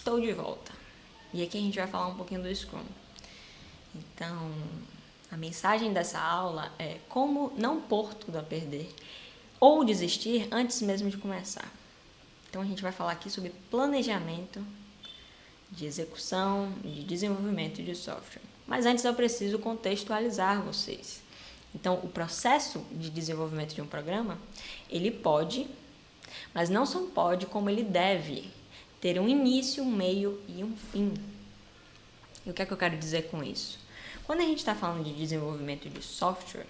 Estou de volta. E aqui a gente vai falar um pouquinho do Scrum. Então, a mensagem dessa aula é como não pôr tudo a perder ou desistir antes mesmo de começar. Então, a gente vai falar aqui sobre planejamento de execução e de desenvolvimento de software. Mas antes eu preciso contextualizar vocês. Então, o processo de desenvolvimento de um programa, ele pode, mas não só pode, como ele deve ter um início, um meio e um fim. E o que é que eu quero dizer com isso? Quando a gente está falando de desenvolvimento de software,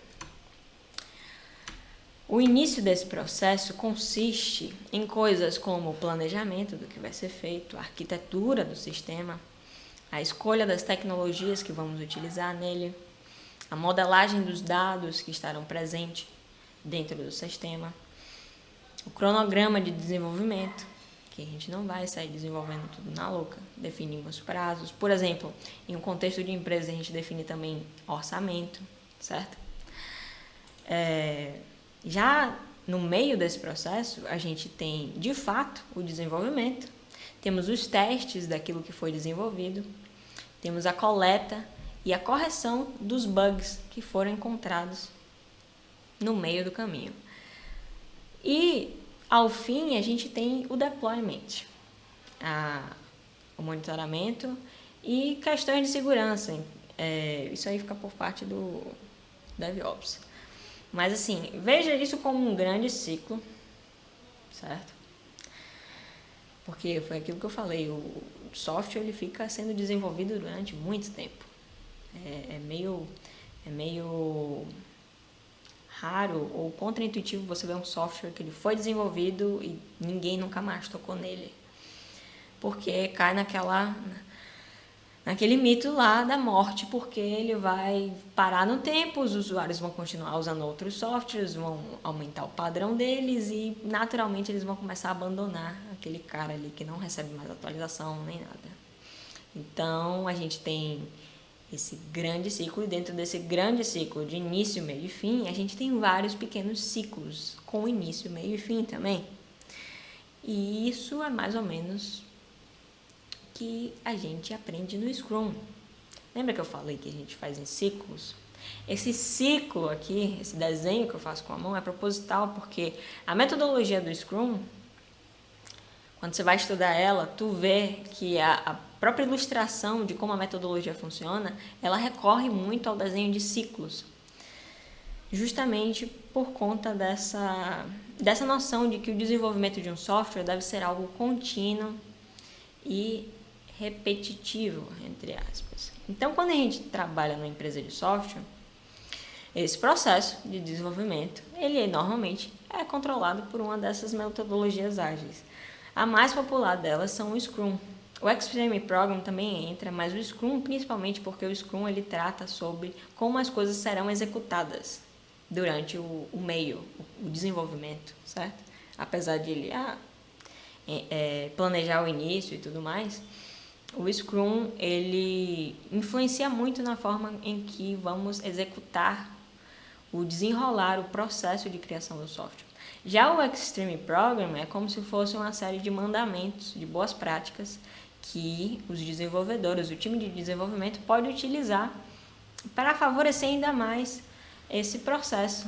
o início desse processo consiste em coisas como o planejamento do que vai ser feito, a arquitetura do sistema, a escolha das tecnologias que vamos utilizar nele, a modelagem dos dados que estarão presentes dentro do sistema, o cronograma de desenvolvimento, que a gente não vai sair desenvolvendo tudo na louca, definimos prazos. Por exemplo, em um contexto de empresa, a gente define também orçamento, certo? Já no meio desse processo, a gente tem, de fato, o desenvolvimento, temos os testes daquilo que foi desenvolvido, temos a coleta e a correção dos bugs que foram encontrados no meio do caminho. E, ao fim, a gente tem o deployment, o monitoramento e questões de segurança. Isso aí fica por parte do DevOps. Mas, assim, veja isso como um grande ciclo, certo? Porque foi aquilo que eu falei, o software ele fica sendo desenvolvido durante muito tempo. É meio raro ou contraintuitivo você ver um software que ele foi desenvolvido e ninguém nunca mais tocou nele. Porque cai naquele mito lá da morte, porque ele vai parar no tempo, os usuários vão continuar usando outros softwares, vão aumentar o padrão deles e naturalmente eles vão começar a abandonar aquele cara ali que não recebe mais atualização nem nada. Então, a gente tem esse grande ciclo e dentro desse grande ciclo de início, meio e fim, a gente tem vários pequenos ciclos com início, meio e fim também. E isso é mais ou menos que a gente aprende no Scrum. Lembra que eu falei que a gente faz em ciclos? Esse ciclo aqui, esse desenho que eu faço com a mão é proposital porque a metodologia do Scrum, quando você vai estudar ela, tu vê que a própria ilustração de como a metodologia funciona, ela recorre muito ao desenho de ciclos. Justamente por conta dessa noção de que o desenvolvimento de um software deve ser algo contínuo e repetitivo, entre aspas. Então, quando a gente trabalha numa empresa de software, esse processo de desenvolvimento, ele normalmente é controlado por uma dessas metodologias ágeis. A mais popular delas são o Scrum. O Extreme Program também entra, mas o Scrum principalmente porque o Scrum ele trata sobre como as coisas serão executadas durante o meio, o desenvolvimento, certo? Apesar de ele planejar o início e tudo mais, o Scrum ele influencia muito na forma em que vamos executar o desenrolar, o processo de criação do software. Já o Extreme Program é como se fosse uma série de mandamentos, de boas práticas que os desenvolvedores, o time de desenvolvimento pode utilizar para favorecer ainda mais esse processo,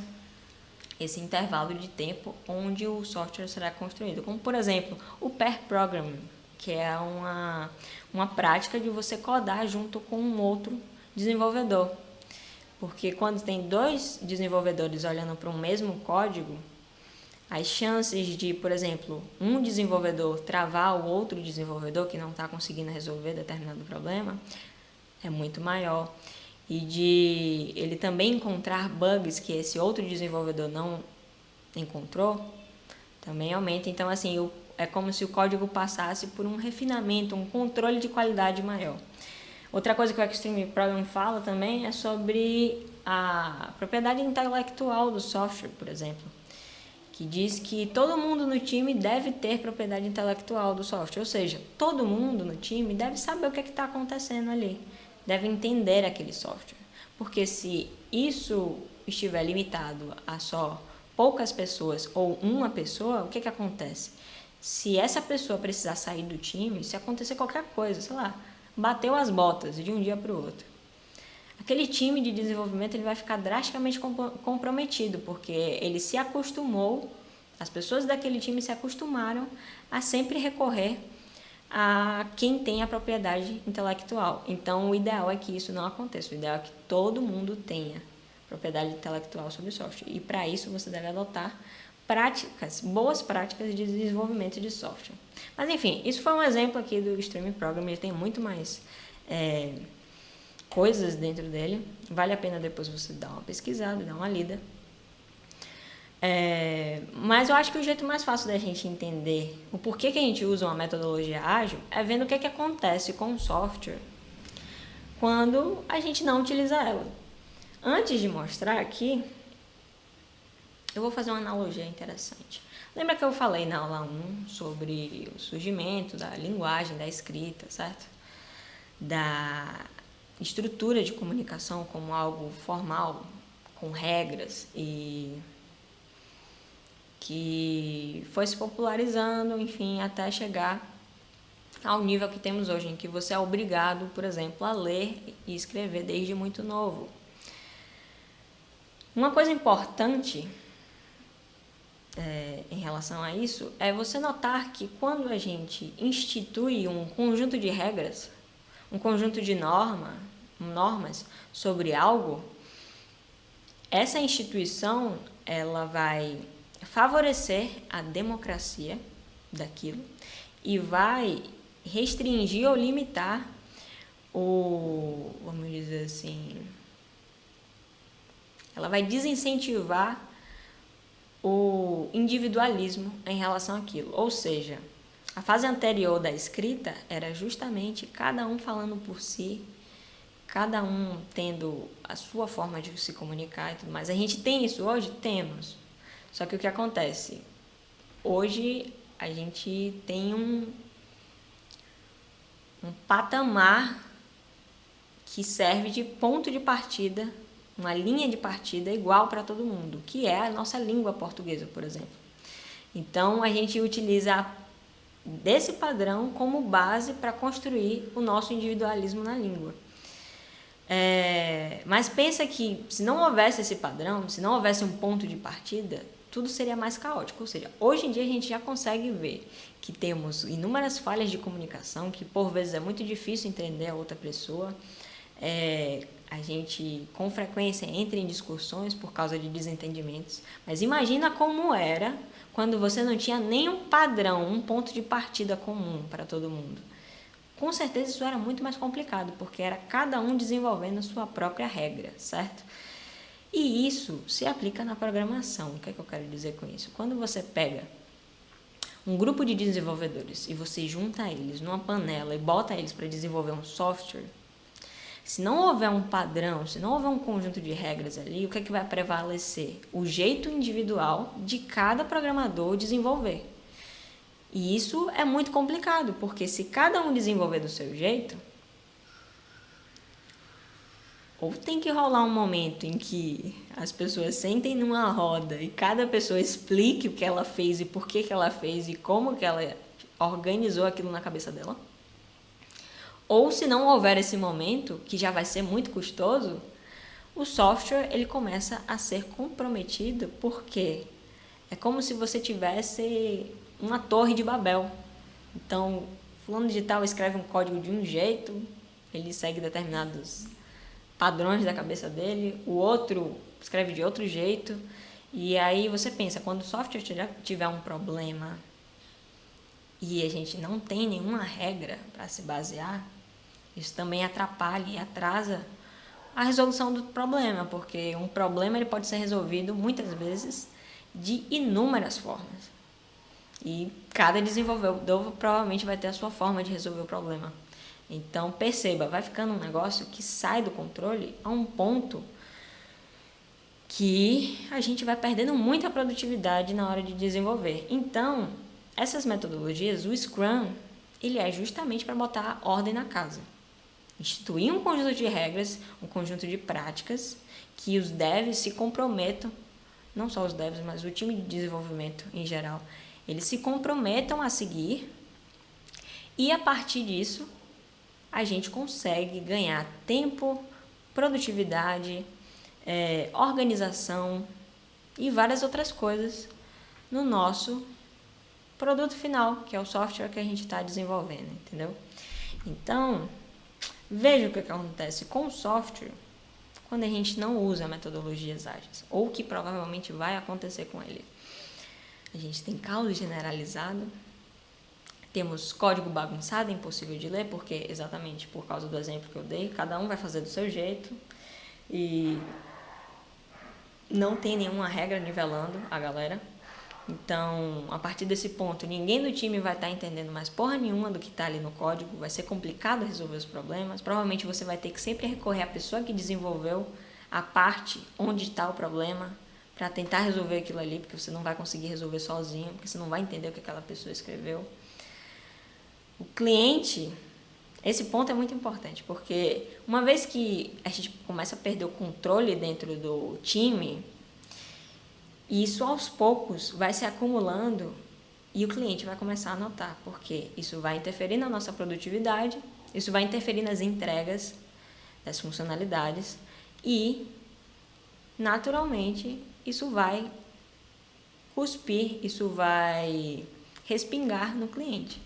esse intervalo de tempo onde o software será construído. Como, por exemplo, o pair programming, que é uma prática de você codar junto com um outro desenvolvedor. Porque quando tem dois desenvolvedores olhando para um mesmo código, as chances de, por exemplo, um desenvolvedor travar o outro desenvolvedor que não está conseguindo resolver determinado problema é muito maior. E de ele também encontrar bugs que esse outro desenvolvedor não encontrou, também aumenta. Então, assim, é como se o código passasse por um refinamento, um controle de qualidade maior. Outra coisa que o Extreme Program fala também é sobre a propriedade intelectual do software, por exemplo, que diz que todo mundo no time deve ter propriedade intelectual do software, ou seja, todo mundo no time deve saber o que está acontecendo ali, deve entender aquele software, porque se isso estiver limitado a só poucas pessoas ou uma pessoa, o que acontece? se essa pessoa precisar sair do time, se acontecer qualquer coisa, sei lá, bateu as botas de um dia para o outro, aquele time de desenvolvimento ele vai ficar drasticamente comprometido, porque ele se acostumou, as pessoas daquele time se acostumaram a sempre recorrer a quem tem a propriedade intelectual. Então, o ideal é que isso não aconteça. O ideal é que todo mundo tenha propriedade intelectual sobre o software. E, para isso, você deve adotar boas práticas de desenvolvimento de software. Mas, enfim, isso foi um exemplo aqui do Streaming Program. Ele tem muito mais coisas dentro dele. Vale a pena depois você dar uma pesquisada, dar uma lida. Mas eu acho que o jeito mais fácil da gente entender o porquê que a gente usa uma metodologia ágil é vendo o que acontece com o software quando a gente não utiliza ela. Antes de mostrar aqui, eu vou fazer uma analogia interessante. Lembra que eu falei na aula 1 sobre o surgimento da linguagem, da escrita, certo? Da estrutura de comunicação como algo formal, com regras e que foi se popularizando, enfim, até chegar ao nível que temos hoje, em que você é obrigado, por exemplo, a ler e escrever desde muito novo. Uma coisa importante em relação a isso é você notar que quando a gente institui um conjunto de regras, um conjunto de normas sobre algo, essa instituição ela vai favorecer a democracia daquilo e vai restringir ou limitar vamos dizer assim, ela vai desincentivar o individualismo em relação àquilo. Ou seja, a fase anterior da escrita era justamente cada um falando por si, cada um tendo a sua forma de se comunicar e tudo mais. A gente tem isso hoje? Temos. Só que o que acontece? Hoje a gente tem um patamar que serve de ponto de partida, uma linha de partida igual para todo mundo, que é a nossa língua portuguesa, por exemplo. Então, a gente utiliza desse padrão como base para construir o nosso individualismo na língua. Mas pensa que se não houvesse esse padrão, se não houvesse um ponto de partida, tudo seria mais caótico. Ou seja, hoje em dia a gente já consegue ver que temos inúmeras falhas de comunicação, que por vezes é muito difícil entender a outra pessoa. A gente com frequência entra em discussões por causa de desentendimentos. Mas imagina como era quando você não tinha nenhum padrão, um ponto de partida comum para todo mundo. Com certeza isso era muito mais complicado, porque era cada um desenvolvendo sua própria regra, certo? E isso se aplica na programação. O que é que eu quero dizer com isso? Quando você pega um grupo de desenvolvedores e você junta eles numa panela e bota eles para desenvolver um software, se não houver um padrão, se não houver um conjunto de regras ali, o que é que vai prevalecer? O jeito individual de cada programador desenvolver. E isso é muito complicado, porque se cada um desenvolver do seu jeito, ou tem que rolar um momento em que as pessoas sentem numa roda e cada pessoa explique o que ela fez e por que ela fez e como que ela organizou aquilo na cabeça dela. Ou se não houver esse momento, que já vai ser muito custoso, o software ele começa a ser comprometido, porque é como se você tivesse uma torre de Babel. Então, fulano de tal escreve um código de um jeito, ele segue determinados padrões da cabeça dele, o outro escreve de outro jeito, e aí você pensa, quando o software tiver um problema e a gente não tem nenhuma regra para se basear, isso também atrapalha e atrasa a resolução do problema, porque um problema ele pode ser resolvido muitas vezes de inúmeras formas. E cada desenvolvedor provavelmente vai ter a sua forma de resolver o problema. Então, perceba, vai ficando um negócio que sai do controle a um ponto que a gente vai perdendo muita produtividade na hora de desenvolver. Então, essas metodologias, o Scrum, ele é justamente para botar ordem na casa. Instituir um conjunto de regras, um conjunto de práticas que os devs se comprometam, não só os devs, mas o time de desenvolvimento em geral, eles se comprometam a seguir e a partir disso a gente consegue ganhar tempo, produtividade, organização e várias outras coisas no nosso produto final, que é o software que a gente está desenvolvendo, entendeu? Então, veja o que acontece com o software quando a gente não usa metodologias ágeis, ou o que provavelmente vai acontecer com ele. A gente tem caos generalizado, temos código bagunçado, impossível de ler, porque exatamente por causa do exemplo que eu dei, cada um vai fazer do seu jeito e não tem nenhuma regra nivelando a galera. Então, a partir desse ponto, ninguém do time vai estar entendendo mais porra nenhuma do que está ali no código, vai ser complicado resolver os problemas, provavelmente você vai ter que sempre recorrer à pessoa que desenvolveu a parte onde está o problema para tentar resolver aquilo ali, porque você não vai conseguir resolver sozinho, porque você não vai entender o que aquela pessoa escreveu. O cliente, esse ponto é muito importante, porque uma vez que a gente começa a perder o controle dentro do time, e isso aos poucos vai se acumulando e o cliente vai começar a notar, porque isso vai interferir na nossa produtividade, isso vai interferir nas entregas das funcionalidades e, naturalmente, isso vai cuspir, isso vai respingar no cliente.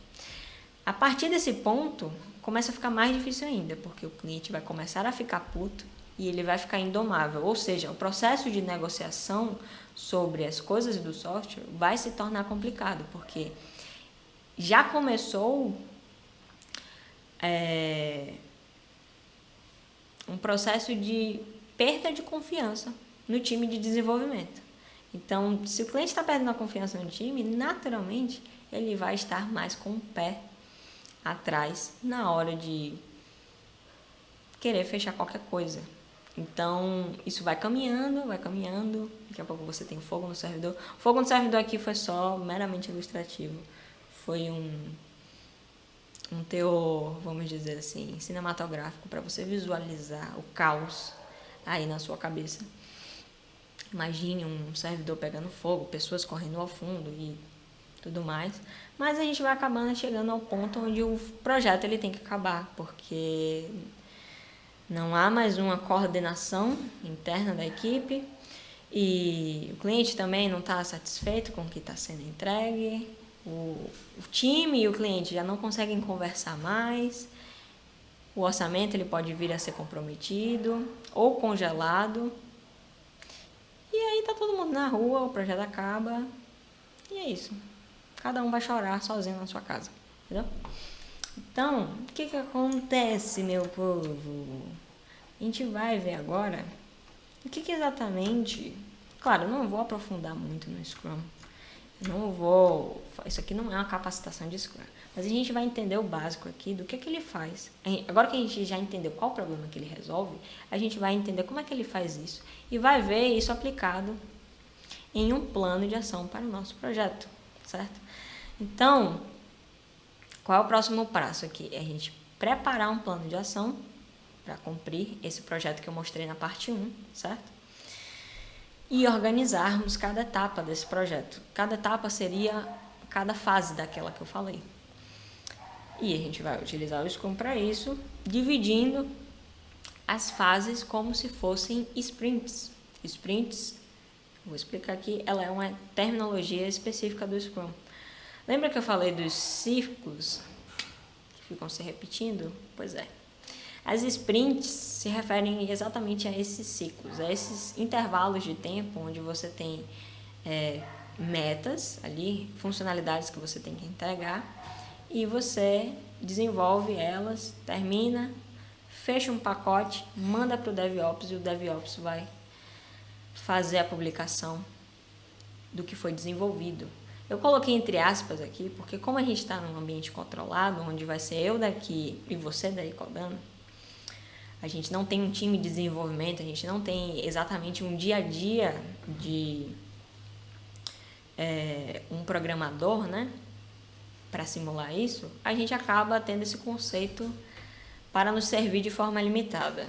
A partir desse ponto, começa a ficar mais difícil ainda, porque o cliente vai começar a ficar puto e ele vai ficar indomável. Ou seja, o processo de negociação sobre as coisas do software vai se tornar complicado, porque já começou um processo de perda de confiança no time de desenvolvimento. Então, se o cliente está perdendo a confiança no time, naturalmente ele vai estar mais com o pé atrás na hora de querer fechar qualquer coisa. Então, isso vai caminhando, daqui a pouco você tem fogo no servidor. O fogo no servidor aqui foi só meramente ilustrativo. Foi um teor, vamos dizer assim, cinematográfico para você visualizar o caos aí na sua cabeça. Imagine um servidor pegando fogo, pessoas correndo ao fundo e tudo mais. Mas a gente vai acabando chegando ao ponto onde o projeto ele tem que acabar, porque não há mais uma coordenação interna da equipe e o cliente também não está satisfeito com o que está sendo entregue. O time e o cliente já não conseguem conversar mais. O orçamento ele pode vir a ser comprometido ou congelado. E aí tá todo mundo na rua, o projeto acaba e é isso. Cada um vai chorar sozinho na sua casa, entendeu? Então, o que acontece, meu povo? A gente vai ver agora o que exatamente... Claro, eu não vou aprofundar muito no Scrum. Isso aqui não é uma capacitação de Scrum. Mas a gente vai entender o básico aqui do que ele faz. Agora que a gente já entendeu qual o problema que ele resolve, a gente vai entender como é que ele faz isso. E vai ver isso aplicado em um plano de ação para o nosso projeto, certo? Então, qual é o próximo passo aqui? É a gente preparar um plano de ação para cumprir esse projeto que eu mostrei na parte 1, certo? E organizarmos cada etapa desse projeto. Cada etapa seria cada fase daquela que eu falei. E a gente vai utilizar o Scrum para isso, dividindo as fases como se fossem sprints. Sprints, vou explicar aqui, ela é uma terminologia específica do Scrum. Lembra que eu falei dos ciclos que ficam se repetindo? Pois é. As sprints se referem exatamente a esses ciclos, a esses intervalos de tempo onde você tem metas ali, funcionalidades que você tem que entregar e você desenvolve elas, termina, fecha um pacote, manda para o DevOps e o DevOps vai fazer a publicação do que foi desenvolvido. Eu coloquei entre aspas aqui, porque como a gente está num ambiente controlado, onde vai ser eu daqui e você daí codando, a gente não tem um time de desenvolvimento, a gente não tem exatamente um dia a dia de um programador, né? Para simular isso, a gente acaba tendo esse conceito para nos servir de forma limitada.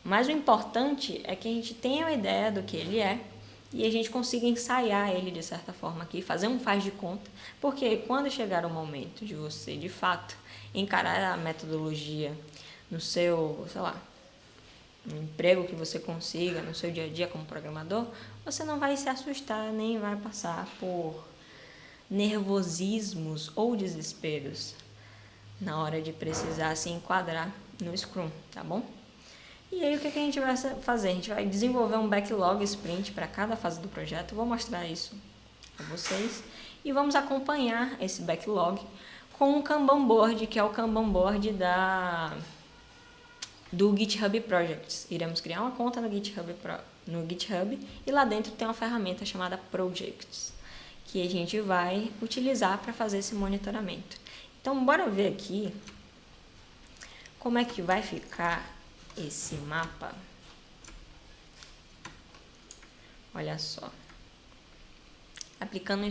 Mas o importante é que a gente tenha uma ideia do que ele é e a gente consiga ensaiar ele de certa forma aqui, fazer um faz de conta, porque quando chegar o momento de você, de fato, encarar a metodologia no seu, sei lá, no emprego que você consiga, no seu dia a dia como programador, você não vai se assustar, nem vai passar por nervosismos ou desesperos na hora de precisar se enquadrar no Scrum, tá bom? E aí o que a gente vai fazer? A gente vai desenvolver um backlog sprint para cada fase do projeto. Eu vou mostrar isso a vocês. E vamos acompanhar esse backlog com um Kanban board, que é o Kanban board do GitHub Projects. Iremos criar uma conta no GitHub e lá dentro tem uma ferramenta chamada Projects, que a gente vai utilizar para fazer esse monitoramento. Então, bora ver aqui como é que vai ficar esse mapa. Olha só. Aplicando o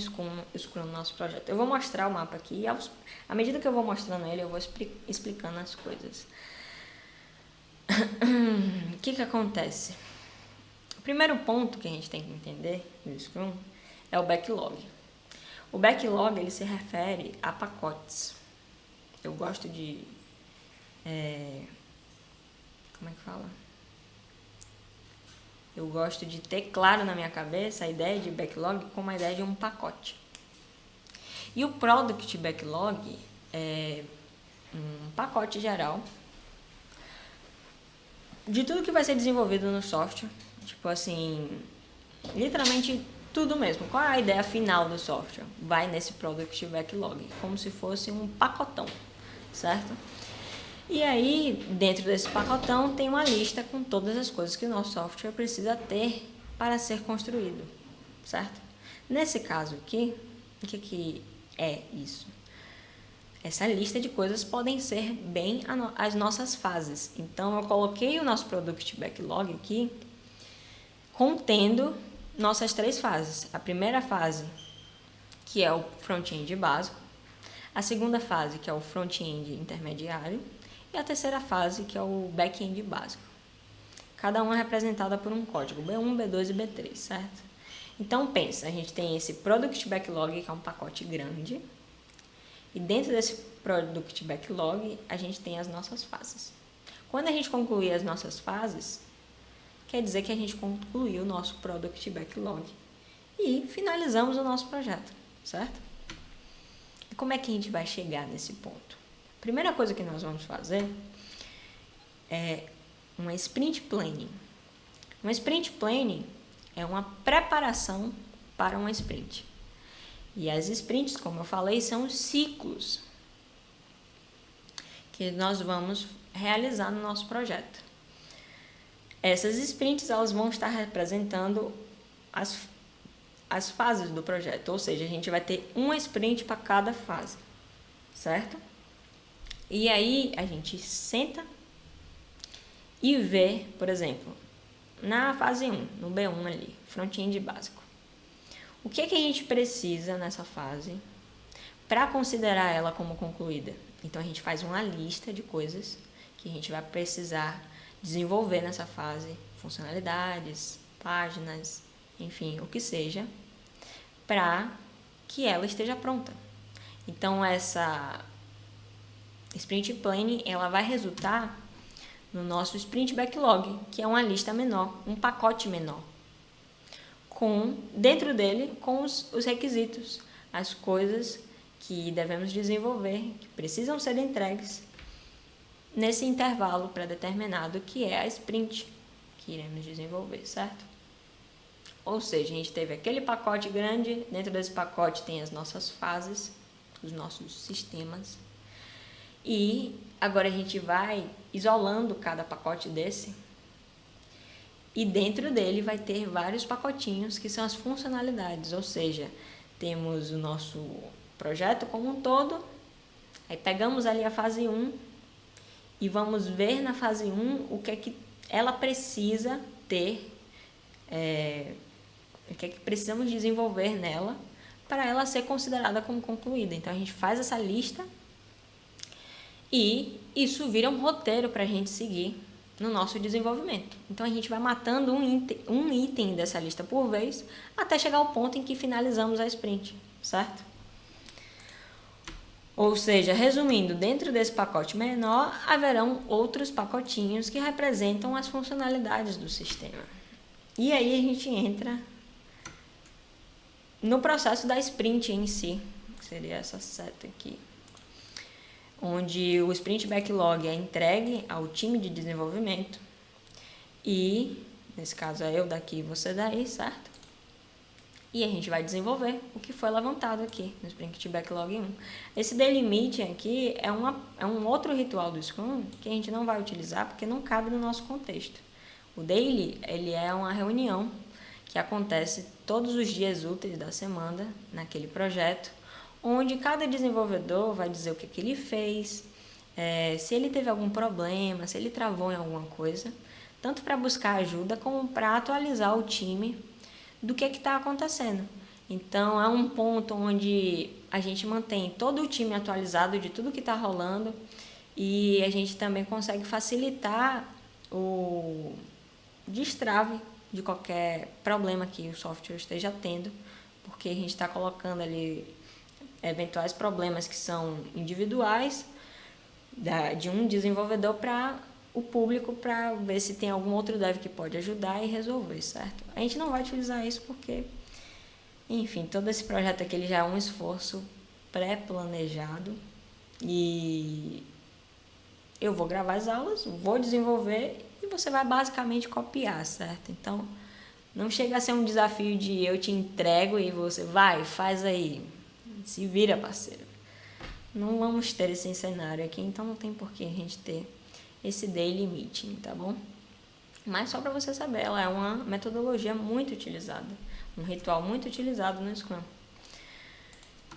Scrum no nosso projeto. Eu vou mostrar o mapa aqui e à medida que eu vou mostrando ele, eu vou explicando as coisas. O que acontece? O primeiro ponto que a gente tem que entender no Scrum é o backlog. O backlog ele se refere a pacotes. Eu gosto de... como é que fala? Eu gosto de ter claro na minha cabeça a ideia de backlog como a ideia de um pacote. E o Product Backlog é um pacote geral de tudo que vai ser desenvolvido no software. Tipo assim, literalmente tudo mesmo. Qual é a ideia final do software? Vai nesse Product Backlog, como se fosse um pacotão, certo? E aí, dentro desse pacotão, tem uma lista com todas as coisas que o nosso software precisa ter para ser construído, certo? Nesse caso aqui, o que é isso? Essa lista de coisas podem ser bem as nossas fases. Então, eu coloquei o nosso Product Backlog aqui, contendo nossas 3 fases. A primeira fase, que é o front-end básico. A segunda fase, que é o front-end intermediário. E a terceira fase, que é o back-end básico. Cada uma é representada por um código, B1, B2 e B3, certo? Então, pensa, a gente tem esse Product Backlog, que é um pacote grande. E dentro desse Product Backlog, a gente tem as nossas fases. Quando a gente concluir as nossas fases, quer dizer que a gente concluiu o nosso Product Backlog. E finalizamos o nosso projeto, certo? E como é que a gente vai chegar nesse ponto? A primeira coisa que nós vamos fazer é uma Sprint Planning. Uma Sprint Planning é uma preparação para uma Sprint. E as sprints, como eu falei, são os ciclos que nós vamos realizar no nosso projeto. Essas sprints elas vão estar representando as fases do projeto, ou seja, a gente vai ter uma sprint para cada fase, certo? E aí a gente senta e vê, por exemplo, na fase 1, no B1 ali, front-end básico. O que a gente precisa nessa fase para considerar ela como concluída? Então a gente faz uma lista de coisas que a gente vai precisar desenvolver nessa fase, funcionalidades, páginas, enfim, o que seja, para que ela esteja pronta. Então essa Sprint Planning, ela vai resultar no nosso Sprint Backlog, que é uma lista menor, um pacote menor, dentro dele com os requisitos, as coisas que devemos desenvolver, que precisam ser entregues nesse intervalo pré-determinado que é a sprint que iremos desenvolver, certo? Ou seja, a gente teve aquele pacote grande, dentro desse pacote tem as nossas fases, os nossos sistemas, e agora a gente vai isolando cada pacote desse, e dentro dele vai ter vários pacotinhos que são as funcionalidades, ou seja, temos o nosso projeto como um todo, aí pegamos ali a fase 1 e vamos ver na fase 1 o que é que ela precisa ter, o que é que precisamos desenvolver nela para ela ser considerada como concluída. Então a gente faz essa lista e isso vira um roteiro para a gente seguir no nosso desenvolvimento. Então a gente vai matando um item dessa lista por vez até chegar ao ponto em que finalizamos a sprint, certo? Ou seja, resumindo, dentro desse pacote menor haverão outros pacotinhos que representam as funcionalidades do sistema. E aí a gente entra no processo da sprint em si, que seria essa seta aqui, onde o sprint backlog é entregue ao time de desenvolvimento e, nesse caso é eu daqui e você daí, certo? E a gente vai desenvolver o que foi levantado aqui no sprint backlog 1. Esse daily meeting aqui é um outro ritual do Scrum que a gente não vai utilizar porque não cabe no nosso contexto. O daily, ele é uma reunião que acontece todos os dias úteis da semana naquele projeto, onde cada desenvolvedor vai dizer o que ele fez, se ele teve algum problema, se ele travou em alguma coisa, tanto para buscar ajuda como para atualizar o time do que está acontecendo. Então, é um ponto onde a gente mantém todo o time atualizado de tudo que está rolando e a gente também consegue facilitar o destrave de qualquer problema que o software esteja tendo, porque a gente está colocando ali eventuais problemas que são individuais de um desenvolvedor para o público, para ver se tem algum outro dev que pode ajudar e resolver, certo? A gente não vai utilizar isso porque, enfim, todo esse projeto aqui ele já é um esforço pré-planejado e eu vou gravar as aulas, vou desenvolver e você vai basicamente copiar, certo? Então, não chega a ser um desafio de eu te entrego e você vai, faz aí, se vira, parceiro. Não vamos ter esse cenário aqui, então não tem por que a gente ter esse daily meeting, tá bom? Mas só para você saber, ela é uma metodologia muito utilizada, um ritual muito utilizado no Scrum.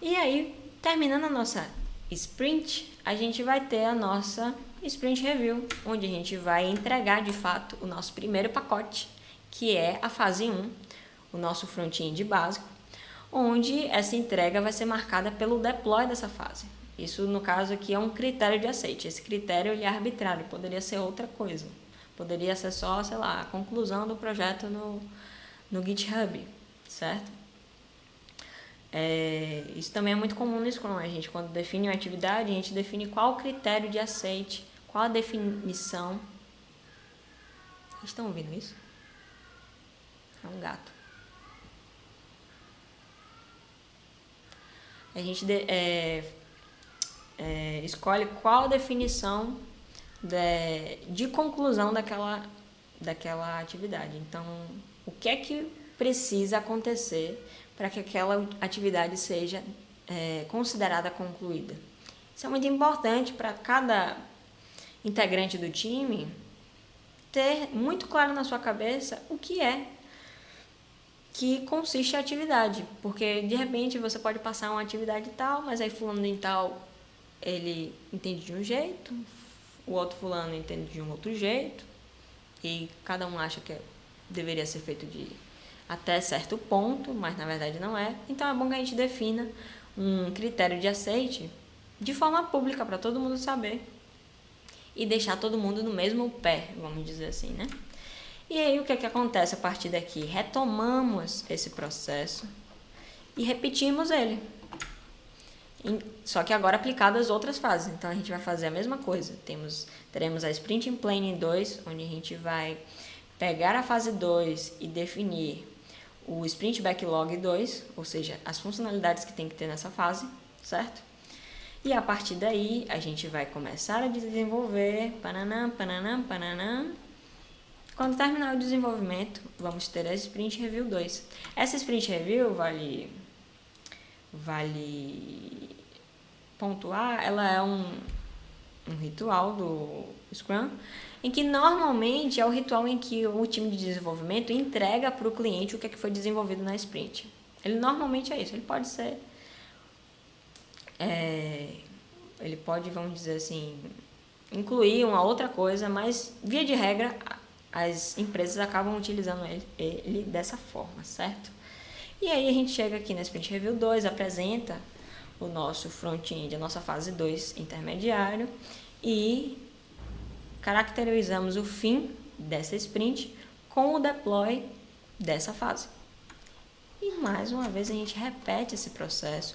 E aí, terminando a nossa sprint, a gente vai ter a nossa sprint review, onde a gente vai entregar de fato o nosso primeiro pacote, que é a fase 1, o nosso front-end básico, onde essa entrega vai ser marcada pelo deploy dessa fase. Isso, no caso aqui, é um critério de aceite. Esse critério ele é arbitrário, poderia ser outra coisa. Poderia ser só, sei lá, a conclusão do projeto no GitHub, certo? Isso também é muito comum no Scrum. A gente, quando define uma atividade, a gente define qual o critério de aceite, qual a definição. Vocês estão ouvindo isso? É um gato. A gente escolhe qual a definição de conclusão daquela atividade. Então, o que é que precisa acontecer para que aquela atividade seja considerada concluída? Isso é muito importante para cada integrante do time ter muito claro na sua cabeça o que é que consiste a atividade, porque de repente você pode passar uma atividade tal, mas aí fulano em tal ele entende de um jeito, o outro fulano entende de um outro jeito, e cada um acha que deveria ser feito de até certo ponto, mas na verdade não é. Então é bom que a gente defina um critério de aceite de forma pública para todo mundo saber e deixar todo mundo no mesmo pé, vamos dizer assim, né? E aí o que é que acontece a partir daqui? Retomamos esse processo e repetimos ele. Só que agora aplicado às outras fases. Então a gente vai fazer a mesma coisa. Teremos a Sprint Planning 2, onde a gente vai pegar a fase 2 e definir o Sprint Backlog 2, ou seja, as funcionalidades que tem que ter nessa fase, certo? E a partir daí a gente vai começar a desenvolver, pananã, pananã, pananã. Quando terminar o desenvolvimento, vamos ter a Sprint Review 2. Essa Sprint Review vale pontuar, ela é um ritual do Scrum, em que normalmente é o ritual em que o time de desenvolvimento entrega para o cliente o que é que foi desenvolvido na sprint. Ele normalmente é isso, ele pode ser... ele pode, vamos dizer assim, incluir uma outra coisa, mas via de regra as empresas acabam utilizando ele dessa forma, certo? E aí a gente chega aqui na Sprint Review 2, apresenta o nosso front-end, a nossa fase 2 intermediário, e caracterizamos o fim dessa sprint com o deploy dessa fase. E mais uma vez a gente repete esse processo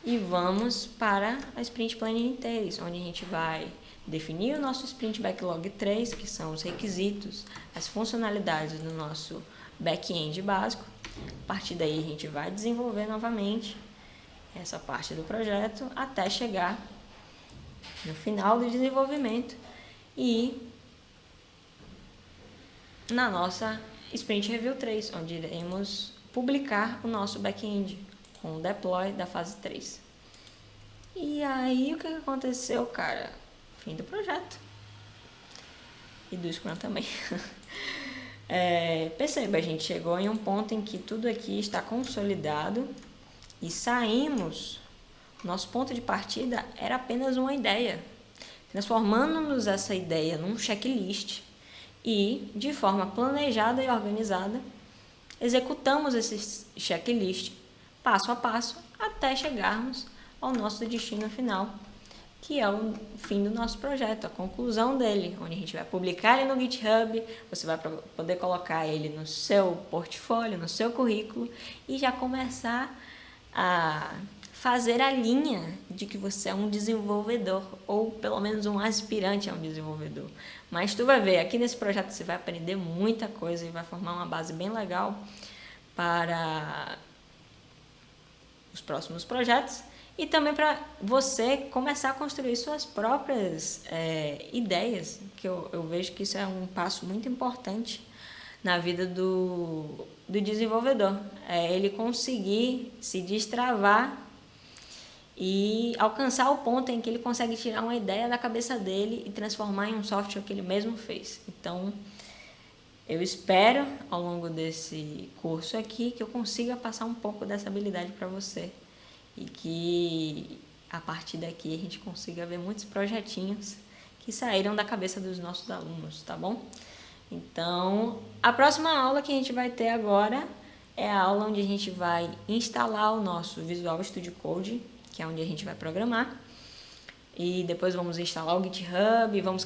e vamos para a Sprint Planning Phase, onde a gente vai definir o nosso Sprint Backlog 3, que são os requisitos, as funcionalidades do nosso back-end básico. A partir daí a gente vai desenvolver novamente essa parte do projeto até chegar no final do desenvolvimento e na nossa Sprint Review 3, onde iremos publicar o nosso back-end com o deploy da fase 3. E aí, o que aconteceu, cara? Fim do projeto. E do Scrum também. Perceba, a gente chegou em um ponto em que tudo aqui está consolidado e saímos. Nosso ponto de partida era apenas uma ideia. Transformando-nos essa ideia num checklist e, de forma planejada e organizada, executamos esse checklist passo a passo até chegarmos ao nosso destino final, que é o fim do nosso projeto, a conclusão dele, onde a gente vai publicar ele no GitHub, você vai poder colocar ele no seu portfólio, no seu currículo e já começar a fazer a linha de que você é um desenvolvedor, ou pelo menos um aspirante a um desenvolvedor. Mas tu vai ver, aqui nesse projeto você vai aprender muita coisa e vai formar uma base bem legal para os próximos projetos e também para você começar a construir suas próprias ideias, que eu vejo que isso é um passo muito importante na vida do desenvolvedor. Ele conseguir se destravar e alcançar o ponto em que ele consegue tirar uma ideia da cabeça dele e transformar em um software que ele mesmo fez. Então, eu espero, ao longo desse curso aqui, que eu consiga passar um pouco dessa habilidade para você e que, a partir daqui, a gente consiga ver muitos projetinhos que saíram da cabeça dos nossos alunos, tá bom? Então, a próxima aula que a gente vai ter agora é a aula onde a gente vai instalar o nosso Visual Studio Code, que é onde a gente vai programar. E depois vamos instalar o GitHub, vamos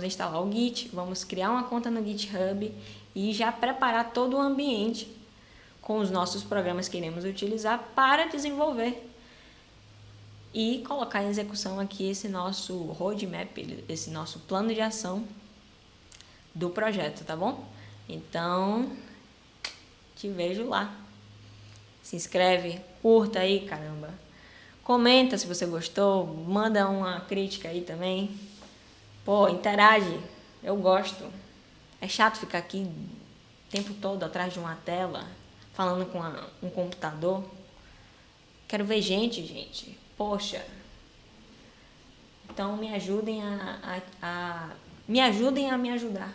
instalar o Git, vamos criar uma conta no GitHub e já preparar todo o ambiente com os nossos programas que iremos utilizar para desenvolver e colocar em execução aqui esse nosso roadmap, esse nosso plano de ação do projeto, tá bom? Então, te vejo lá. Se inscreve, curta aí, caramba. Comenta se você gostou, manda uma crítica aí também. Pô, interage, eu gosto. É chato ficar aqui o tempo todo atrás de uma tela, falando com um computador. Quero ver gente. Poxa. Então me ajudem a me ajudar.